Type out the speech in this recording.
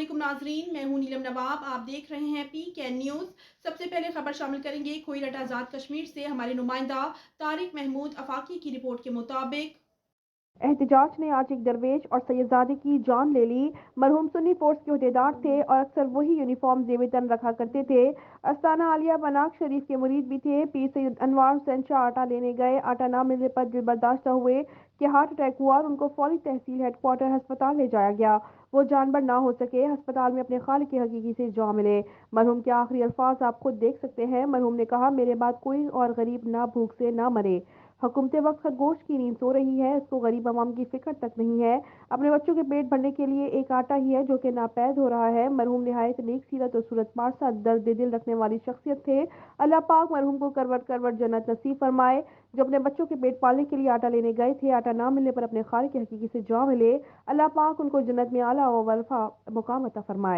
علیکم ناظرین، میں ہوں نیلم نواب۔ آپ دیکھ رہے ہیں PK نیوز۔ سب سے پہلے خبر شامل کریں گے کوئلہ آزاد کشمیر سے ہمارے نمائندہ طارق محمود افاقی کی رپورٹ کے مطابق احتجاج نے آج ایک درویش اور سیدزادے کی جان لے لی۔ مرحوم سنی فورس کے عہدیدار تھے اور اکثر وہی یونیفارم زیب تن رکھا کرتے تھے۔ استانہ عالیہ بناک شریف کے مرید بھی تھے۔ پیر سید انوار حسین شاہ آٹا لینے گئے۔ آٹا نہ ملنے پر دل برداشتہ ہوئے کہ ہارٹ اٹیک ہوا اور ان کو فوری تحصیل ہیڈ کوارٹر ہسپتال لے جایا گیا۔ وہ جانبر نہ ہو سکے، ہسپتال میں اپنے خالق حقیقی سے جا ملے۔ مرحوم کے آخری الفاظ آپ خود دیکھ سکتے ہیں۔ مرحوم نے کہا، میرے بعد کوئی اور غریب نہ بھوک سے نہ مرے۔ حکومت وقت خرگوش کی نیند سو رہی ہے، اس کو غریب عوام کی فکر تک نہیں ہے۔ اپنے بچوں کے پیٹ بھرنے کے لیے ایک آٹا ہی ہے جو کہ ناپید ہو رہا ہے۔ مرحوم نہایت نیک سیرت اور صورت پارسا درد دل رکھنے والی شخصیت تھے۔ اللہ پاک مرحوم کو کروٹ کروٹ جنت نصیب فرمائے۔ جو اپنے بچوں کے پیٹ پالنے کے لیے آٹا لینے گئے تھے، آٹا نہ ملنے پر اپنے خالق حقیقی سے جا ملے، اللہ پاک ان کو جنت میں اعلیٰ و برفع مقام عطا فرمائے۔